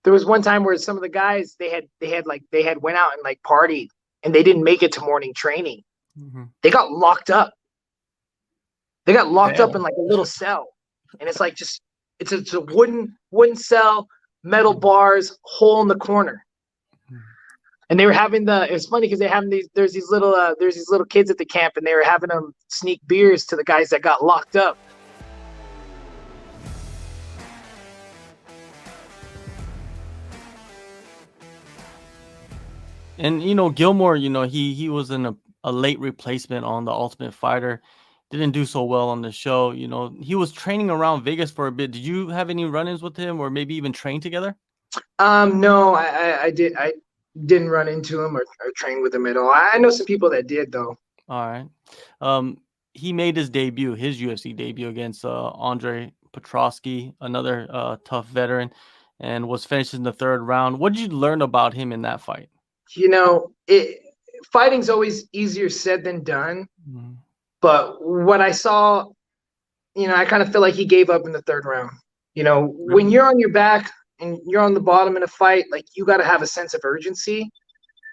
there was one time where some of the guys they had went out and like partied and they didn't make it to morning training. Mm-hmm. They got locked up. They got locked up in Damn. like a little cell, and it's like just it's a wooden cell, metal bars, hole in the corner. And they were having it's funny because they having there's these little kids at the camp, and they were having them sneak beers to the guys that got locked up. And Gilmore, he was in a late replacement on the Ultimate Fighter. Didn't do so well on the show. He was training around Vegas for a bit. Did you have any run-ins with him, or maybe even train together? No, I didn't run into him or train with him at all. I know some people that did though. All right. He made his UFC debut against Andre Petrosky, another tough veteran, and was finished in the third round. What did you learn about him in that fight? Fighting's always easier said than done. Mm-hmm. But what I saw, I kind of feel like he gave up in the third round. When you're on your back and you're on the bottom in a fight, like you got to have a sense of urgency.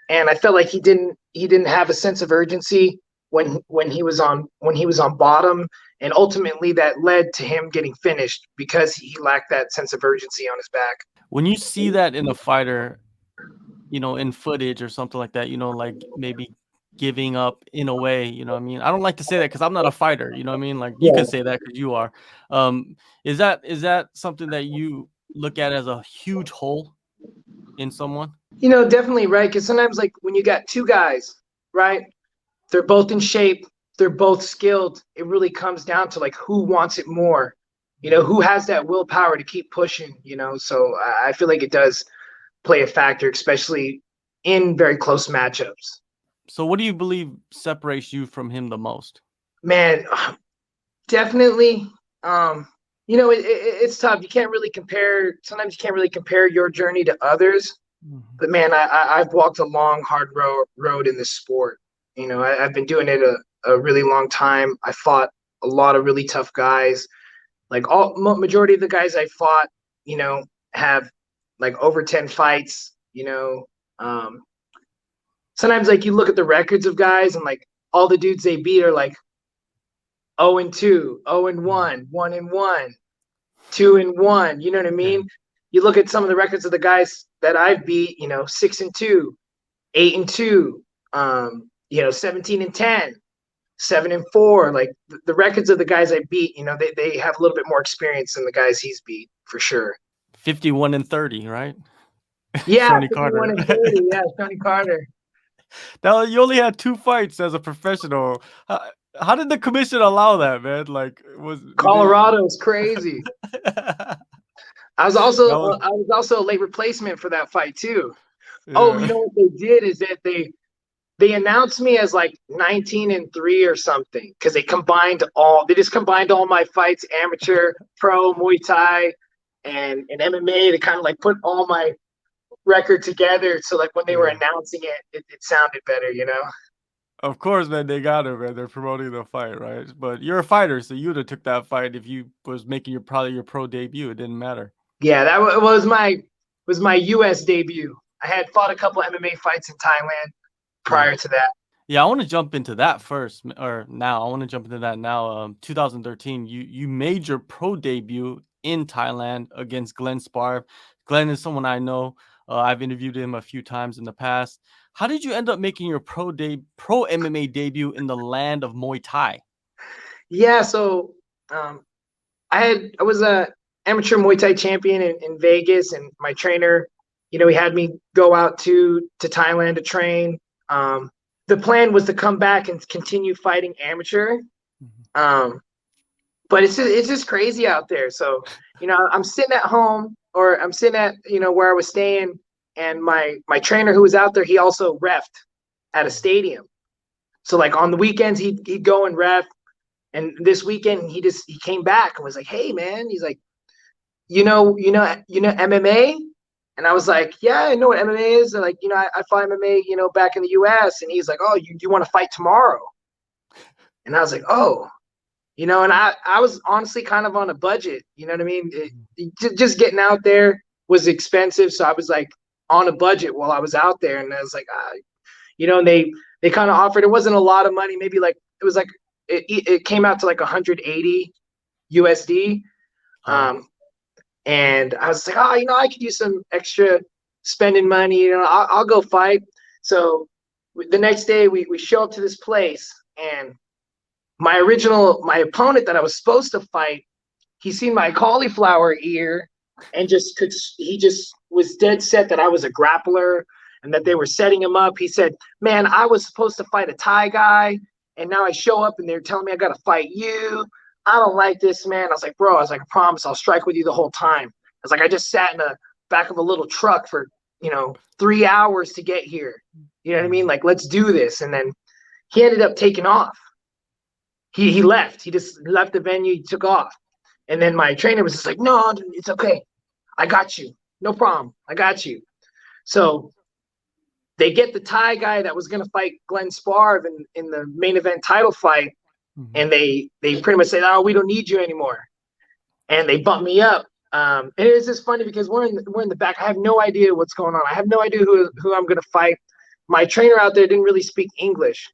And I felt like he didn't have a sense of urgency when he was on bottom, and ultimately that led to him getting finished because he lacked that sense of urgency on his back. When you see that in a fighter, in footage or something like that, like maybe giving up in a way, I mean, I don't like to say that because I'm not a fighter, you know what I mean? Like you can say that because you are. Is that something that you look at as a huge hole in someone? Definitely, right? Because sometimes, like when you got two guys, right? They're both in shape, they're both skilled. It really comes down to like who wants it more, who has that willpower to keep pushing, So I feel like it does play a factor, especially in very close matchups. So what do you believe separates you from him the most? Man, definitely. It's tough. You can't really compare. Sometimes you can't really compare your journey to others. Mm-hmm. But man, I've walked a long, hard road in this sport. I've been doing it a really long time. I fought a lot of really tough guys. Like majority of the guys I fought, have like over 10 fights. Sometimes like you look at the records of guys and like all the dudes they beat are like 0-2, 0-1, 1-1, 2-1. You know what I mean? Yeah. You look at some of the records of the guys that I've beat, 6-2, 8-2, 17-10, 7-4. Like the records of the guys I beat, they have a little bit more experience than the guys he's beat for sure. 51-30, right? Yeah, Jonny Carter. 30, yeah, Jonny Carter. Now you only had 2 fights as a professional. How did the commission allow that, man? Like, Colorado's crazy. I was also a late replacement for that fight too. Yeah. Oh, you know what they did is that they announced me as like 19-3 or something because they just combined all my fights, amateur, pro, Muay Thai, and MMA. They kind of like put all my record together, so like when they were announcing it sounded better, Of course, man, they got it, man. They're promoting the fight, right? But you're a fighter, so you'd have took that fight if you was making probably your pro debut. It didn't matter. Yeah, that was my US debut. I had fought a couple MMA fights in Thailand prior to that. Yeah, I want to jump into that first, or now. I want to jump into that now. 2013, you made your pro debut in Thailand against Spar. Glenn is someone I know. I've interviewed him a few times in the past. How did you end up making your pro MMA debut in the land of Muay Thai? Yeah, so I was a amateur Muay Thai champion in Vegas, and my trainer, he had me go out to Thailand to train. The plan was to come back and continue fighting amateur. But it's just crazy out there. So, I'm sitting at home, or I'm sitting at, where I was staying, and my trainer who was out there, he also reffed at a stadium. So like on the weekends, he'd go and ref. And this weekend he came back and was like, "Hey man," he's like, you know MMA? And I was like, "Yeah, I know what MMA is." And like, I fought MMA, back in the US. And he's like, "Oh, you want to fight tomorrow?" And I was like, "Oh." And I was honestly kind of on a budget, you know what I mean? Just getting out there was expensive, so I was like on a budget while I was out there, and I was like, and they kind of offered. It wasn't a lot of money, maybe like it was like it came out to like 180 USD. And I was like, I could use some extra spending money. I'll go fight. So the next day we show up to this place, and my opponent that I was supposed to fight, he seen my cauliflower ear and he just was dead set that I was a grappler and that they were setting him up. He said, man, I was supposed to fight a Thai guy, and now I show up and they're telling me I got to fight you. I don't like this, man. I was like, bro, I promise I'll strike with you the whole time. I was like, I just sat in the back of a little truck for, 3 hours to get here. You know what I mean? Like, let's do this. And then he ended up taking off. He left. He just left the venue. He took off. And then my trainer was just like, no, it's okay. I got you. No problem. I got you. So they get the Thai guy that was going to fight Glenn Spar in the main event title fight. And they pretty much say, oh, we don't need you anymore. And they bump me up. And it's just funny because we're in the back. I have no idea what's going on. I have no idea who I'm going to fight. My trainer out there didn't really speak English.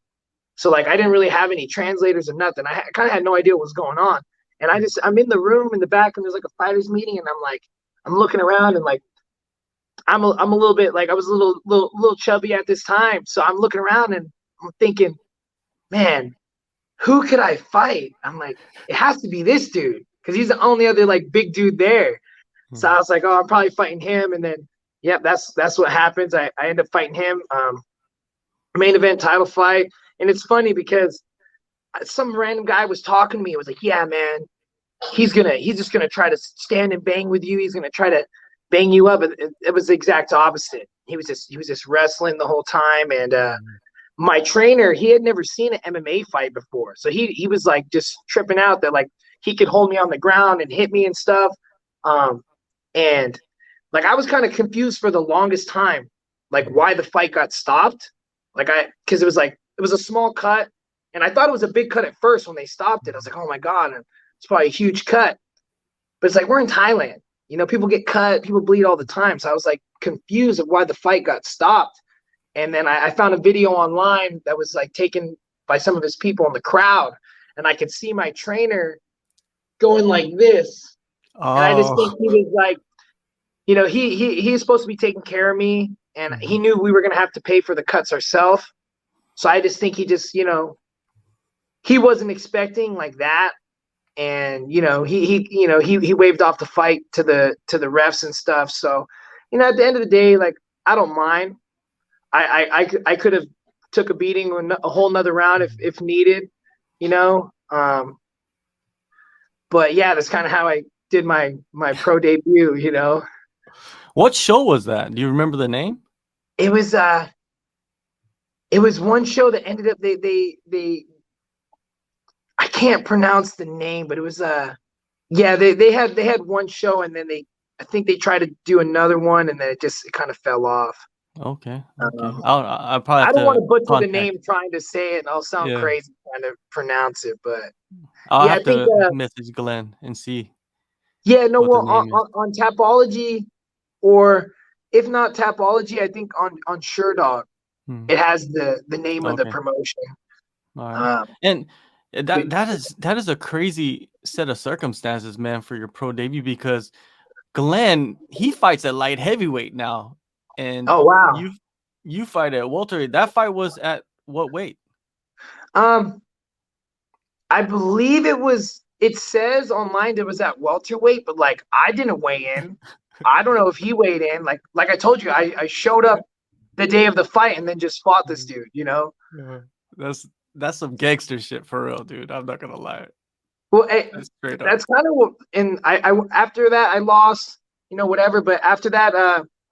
So, like, I didn't really have any translators or nothing. I kind of had no idea what was going on. And I'm in the room in the back, and there's like a fighters meeting, and I'm looking around, and like, I'm a little bit, like, I was a little chubby at this time. So I'm looking around and I'm thinking, man, who could I fight? I'm like, it has to be this dude, because he's the only other like big dude there. So I was like, oh, I'm probably fighting him. And then, yeah, that's what happens. I end up fighting him. Main event title fight. And it's funny because some random guy was talking to me. It was like, yeah, man, he's just gonna try to stand and bang with you. He's gonna try to bang you up. It was the exact opposite. He was just wrestling the whole time. And my trainer, he had never seen an MMA fight before. So he was like just tripping out that like he could hold me on the ground and hit me and stuff. And like I was kind of confused for the longest time, like why the fight got stopped. Because it was a small cut, and I thought it was a big cut at first when they stopped it. I was like, oh my God, it's probably a huge cut. But it's like, we're in Thailand. People get cut, people bleed all the time. So I was like confused of why the fight got stopped. And then I found a video online that was like taken by some of his people in the crowd, and I could see my trainer going like this. Oh. And I just think he was like, he's supposed to be taking care of me, and he knew we were gonna have to pay for the cuts ourselves. So I just think he just, he wasn't expecting like that, and he waved off the fight to the refs and stuff. So, at the end of the day, like I don't mind. I could have took a beating on a whole nother round if needed, But yeah, that's kind of how I did my pro debut, What show was that? Do you remember the name? It was one show that ended up they I can't pronounce the name, but it was they had one show, and then I think they tried to do another one, and then it kind of fell off. Okay. I'll probably I don't want to butcher the name trying to say it, and I'll sound crazy trying to pronounce it, but I'll have to message Glenn and see. Yeah, no, well, on Tapology, or if not Tapology, I think on SureDog, it has the name of the promotion. All right. And that is a crazy set of circumstances, man, for your pro debut, because Glenn, he fights at light heavyweight now. And oh wow, you fight at welterweight. That fight was at what weight? I believe it says online it was at welterweight, but like I didn't weigh in. I don't know if he weighed in. Like I told you, I showed up the day of the fight and then just fought this dude, Yeah. That's some gangster shit for real, dude. I'm not gonna lie. Well, that's kind of what, and I after that I lost, whatever. But after that,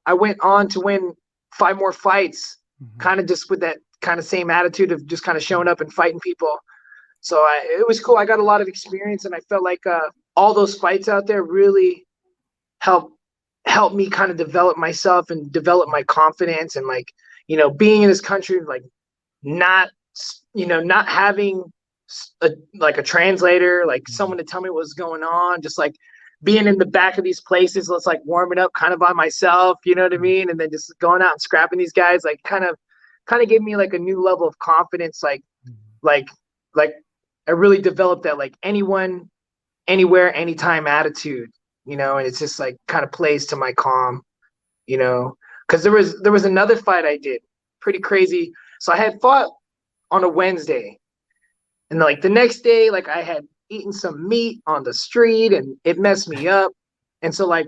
I went on to win 5 more fights, kind of just with that kind of same attitude of just kind of showing up and fighting people. So it was cool. I got a lot of experience, and I felt like all those fights out there really helped me kind of develop myself and develop my confidence, and like, being in this country, like not having a translator, like someone to tell me what was going on, just like being in the back of these places, it's like warming up kind of by myself, you know what I mean? And then just going out and scrapping these guys, like kind of gave me like a new level of confidence. Like I really developed that like anyone, anywhere, anytime attitude, you know, and it's just like kind of plays to my calm, you know, because there was another fight I did, pretty crazy. So I had fought on a Wednesday, and like the next day, like I had eaten some meat on the street and it messed me up. And so like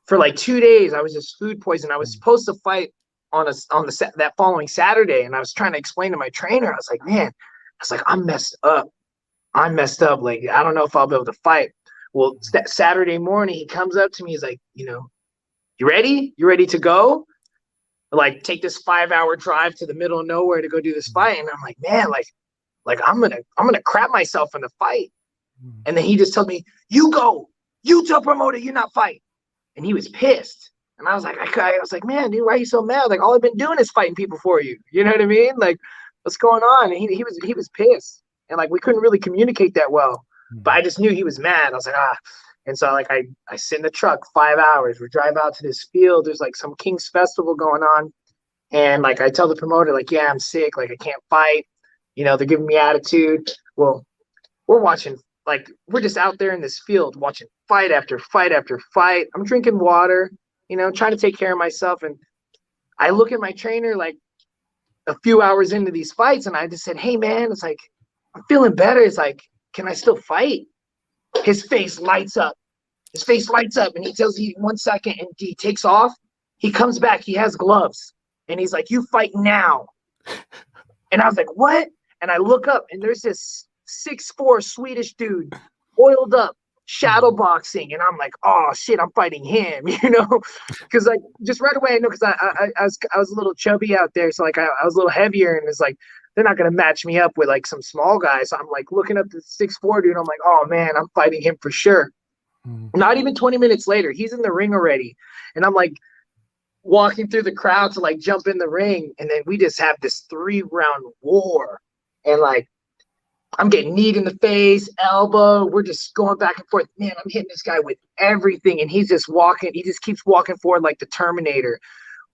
for like 2 days, I was just food poisoned. I was supposed to fight on that following Saturday, and I was trying to explain to my trainer, I was like, man, I'm messed up. I'm messed up. Like, I don't know if I'll be able to fight. Well, that Saturday morning, he comes up to me. He's like, you know, you ready? You ready to go? Like, take this 5-hour drive to the middle of nowhere to go do this fight. And I'm like, man, like I'm gonna crap myself in the fight. And then he just told me, you go. You tell promoter you're not fighting. And he was pissed. And I was like, I was like, man, dude, why are you so mad? Like, all I've been doing is fighting people for you. You know what I mean? Like, what's going on? And he was pissed. And like we couldn't really communicate that well. But I just knew he was mad. I was like, ah. And so like I sit in the truck 5 hours. We drive out to this field. There's like some King's Festival going on. And like I tell the promoter, like, yeah, I'm sick, like I can't fight. You know, they're giving me attitude. Well, we're watching, like, we're just out there in this field watching fight after fight after fight. I'm drinking water, you know, trying to take care of myself. And I look at my trainer like a few hours into these fights, and I just said, hey, man, it's like, I'm feeling better. It's like, can I still fight? His face lights up. His face lights up, and he tells me 1 second, and he takes off. He comes back. He has gloves, and he's like, you fight now. And I was like, what? And I look up, and there's this 6'4" Swedish dude, oiled up, shadow boxing, and I'm like, oh shit, I'm fighting him, you know, because like just right away I know, because I was a little chubby out there, so like I was a little heavier, and it's like they're not gonna match me up with like some small guys. So I'm like looking up the 6'4" dude, I'm like, oh man, I'm fighting him for sure. Not even 20 minutes later, he's in the ring already, and I'm like walking through the crowd to like jump in the ring, and then we just have this 3-round war. And like, I'm getting kneed in the face, elbow. We're just going back and forth. Man, I'm hitting this guy with everything. And he's just walking. He just keeps walking forward like the Terminator.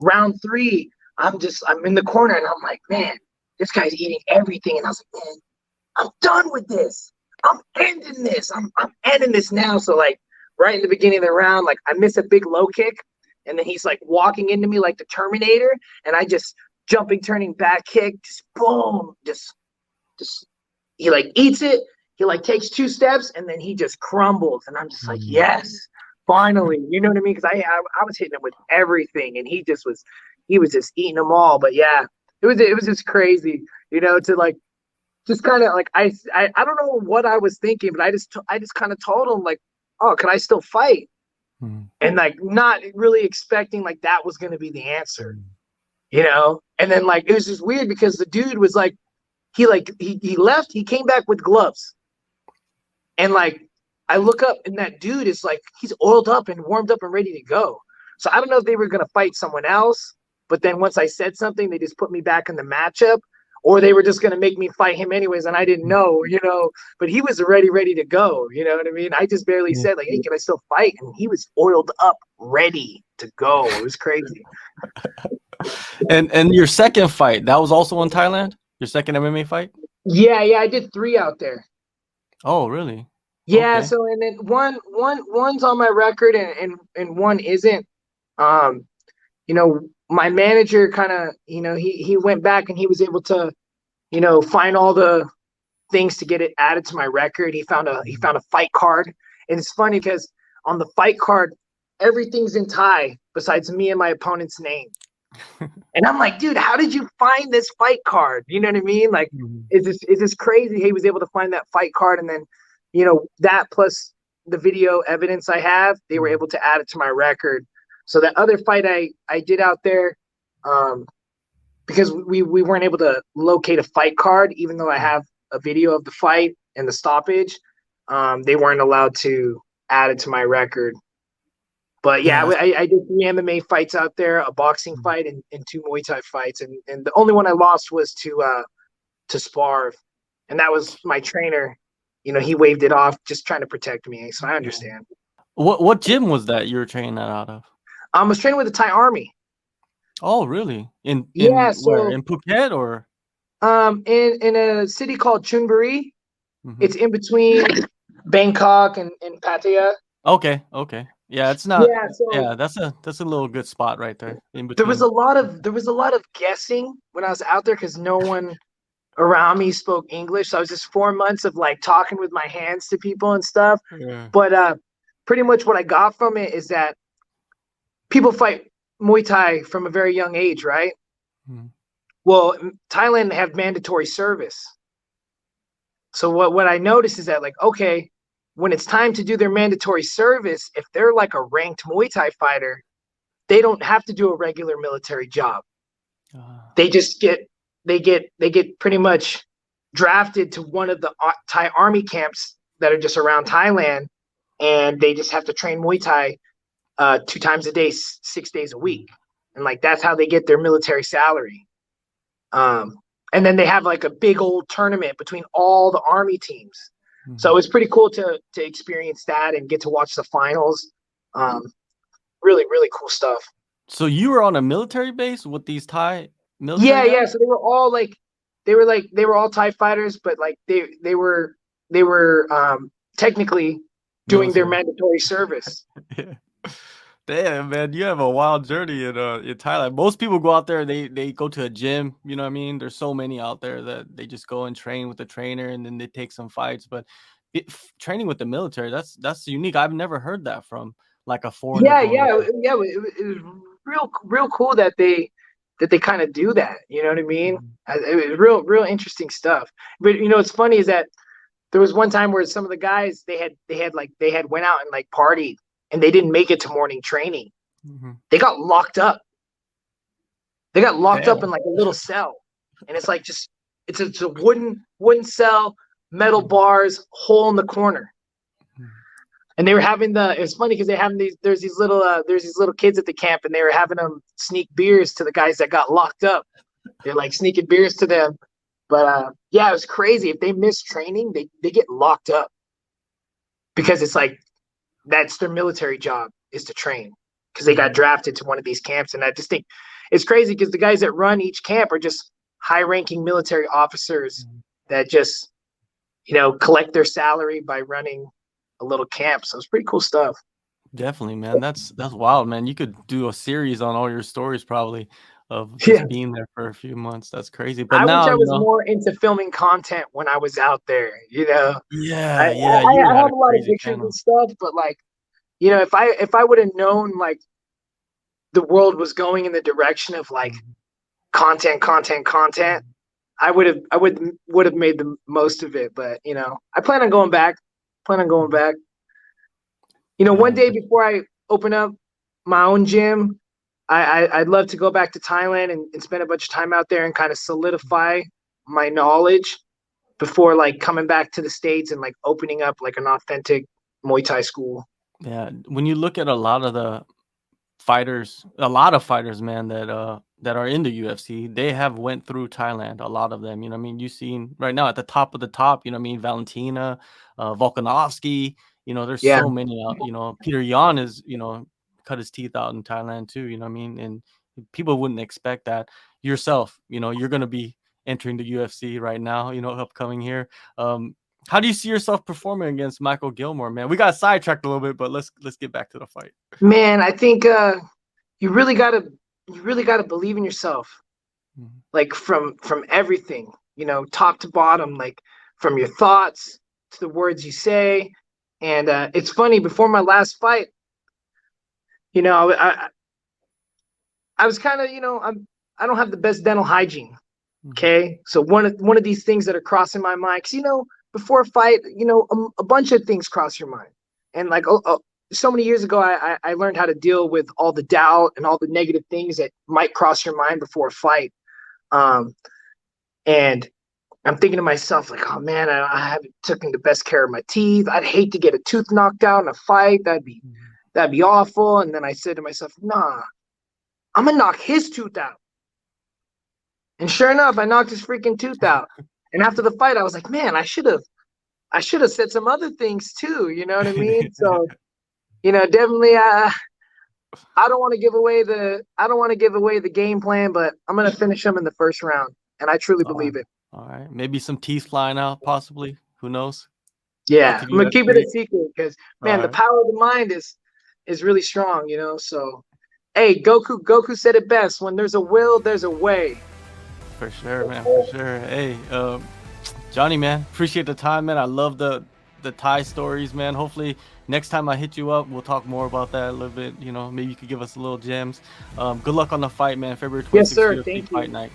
Round 3, I'm in the corner, and I'm like, man, this guy's eating everything. And I was like, man, I'm done with this. I'm ending this. I'm ending this now. So like right in the beginning of the round, like I miss a big low kick. And then he's like walking into me like the Terminator. And I just jumping, turning back kick, just boom, just he like eats it, he like takes 2 steps, and then he just crumbles, and I'm just like, yes, finally, you know what I mean? Because I was hitting him with everything, and he was just eating them all. But yeah, it was just crazy, you know, to like just kind of like I don't know what I was thinking, but I just kind of told him like, oh, can I still fight? And like not really expecting like that was gonna be the answer, you know. And then like it was just weird because the dude was like, he left, he came back with gloves. And like I look up, and that dude is like, he's oiled up and warmed up and ready to go. So I don't know if they were gonna fight someone else, but then once I said something, they just put me back in the matchup, or they were just gonna make me fight him anyways, and I didn't know, you know. But he was already ready to go, you know what I mean? I just barely said like, hey, can I still fight? And he was oiled up, ready to go. It was crazy. And your second fight, that was also in Thailand? Your second MMA fight? Yeah, I did 3 out there. Oh, really? Yeah, Okay. so and then one's on my record, and one isn't. You know, my manager kind of, you know, he went back and he was able to, you know, find all the things to get it added to my record. He found a fight card. And it's funny because on the fight card, everything's in Thai besides me and my opponent's name. And I'm like, dude, how did you find this fight card? You know what I mean? Like, it's just crazy. He was able to find that fight card, and then, you know, that plus the video evidence I have, they were able to add it to my record. So that other fight I did out there, because we weren't able to locate a fight card, even though I have a video of the fight and the stoppage, they weren't allowed to add it to my record. But yeah, I did 3 MMA fights out there, a boxing fight, and 2 Muay Thai fights, and the only one I lost was to Spar, and that was my trainer. You know, he waved it off, just trying to protect me. So I understand. What gym was that you were training that out of? I was training with the Thai Army. Oh, really? Yeah, In where? so In Phuket or? in a city called Chonburi. Mhm. It's in between Bangkok and Pattaya. Okay, okay. Yeah, it's not. Yeah, so Yeah, that's a little good spot right there in there was between. a lot of guessing when I was out there because no one around me spoke English. So I was just 4 months of like talking with my hands to people and stuff. Yeah. But pretty much what I got from it is that people fight Muay Thai from a very young age, right? Mhm. Well, Thailand have mandatory service. So what I noticed is that like, okay, when it's time to do their mandatory service, if they're like a ranked Muay Thai fighter, they don't have to do a regular military job. Ah, They just get pretty much drafted to one of the Thai army camps that are just around Thailand, and they just have to train Muay Thai 2 times a day, 6 days a week, and like that's how they get their military salary. Um, and then they have like a big old tournament between all the army teams. So it mhm. was pretty cool to experience that and get to watch the finals. Um, really, really cool stuff. So you were on a military base with these Thai military Yeah, guys? yeah. So they were all like, they were all TIE fighters, but like they were technically doing their Military. mandatory service. Yeah. Damn, man, you have a wild journey in Thailand. Most people go out there, they go to a gym, you know what I mean? There's so many out there that they just go and train with the trainer and then they take some fights. But training with the military, that's unique. I've never heard that from like a foreigner Yeah, going yeah, there. yeah. It was real cool that they kind of do that. You know what I mean? Mhm. It was real interesting stuff. But you know, what's funny is that there was one time where some of the guys they had went out and like partied and they didn't make it to morning training. Mhm. They got locked up. They got locked up in Damn. like a little cell, and it's like just it's a wooden cell, metal Mhm. bars, hole in the corner. Mhm. And they were having the. It's funny because they having these. There's these little kids at the camp, and they were having them sneak beers to the guys that got locked up. They're like sneaking beers to them. But yeah, it was crazy. If they miss training, they get locked up because it's like that's their military job is to train because they got Mhm. drafted to one of these camps. And I just think it's crazy because the guys that run each camp are just high ranking military officers Mhm. that just, collect their salary by running a little camp. So it's pretty cool stuff. Definitely, man. That's wild, man. You could do a series on all your stories probably of Yeah. just being there for a few months. That's crazy. But I wish now, I you was know, more into filming content when I was out there. I, yeah, yeah, I, you would I have had have a a lot of crazy pictures and channel. stuff, but like, if I would have known like the world was going in the direction of like Mhm. content, Mhm. I would have made the most of it. But I plan on going back. Plan on going Mhm. back. One Yeah, day before I open up my own gym, I'd love to go back to Thailand and spend a bunch of time out there and kind of solidify my knowledge before like coming back to the States and like opening up like an authentic Muay Thai school. yeah. When you look at a lot of fighters, man, that are in the UFC, they have went through Thailand. A lot of them, you know what I mean? You seen right now at the top of the top, you know what I mean? Valentina, Volkanovski, there's Yeah, so many out, Peter Yan is, cut his teeth out in Thailand too, you know what I mean? And people wouldn't expect that. Yourself, you're gonna be entering the UFC right now, upcoming here. Um, how do you see yourself performing against Micheal Gilmore, man? We got sidetracked a little bit, but let's get back to the fight. man, I think you really gotta believe in yourself, Mhm. like from everything, top to bottom, like from your thoughts to the words you say. And it's funny, before my last fight, I was kind of, I don't have the best dental hygiene. Mhm. Okay, so one of these things that are crossing my mind, because before a fight, a bunch of things cross your mind, and like so many years ago, I learned how to deal with all the doubt and all the negative things that might cross your mind before a fight. Um, and I'm thinking to myself like, oh man, I haven't taken the best care of my teeth. I'd hate to get a tooth knocked out in a fight. Mhm. That'd be awful. And then I said to myself, nah, I'm gonna knock his tooth out. And sure enough, I knocked his freaking tooth out. And after the fight, I was like, man, I should have said some other things too. You know what I mean? So definitely. I don't want to give away the game plan, but I'm gonna finish him in the first round, and I truly All right. believe it. All right. Maybe some teeth flying out, possibly. Who knows? I'll Yeah, give I'm you gonna that keep it a treat. secret because All man, the right. power of the mind is really strong. So hey, Goku said it best: when there's a will, there's a way. For sure, man. For sure. Hey, Johnny, man, appreciate the time, man. I love the Thai stories, man. Hopefully, next time I hit you up, we'll talk more about that a little bit. Maybe you could give us a little gems. Good luck on the fight, man. February Yes, 26th, sir. UFC Thank Fight you. Night.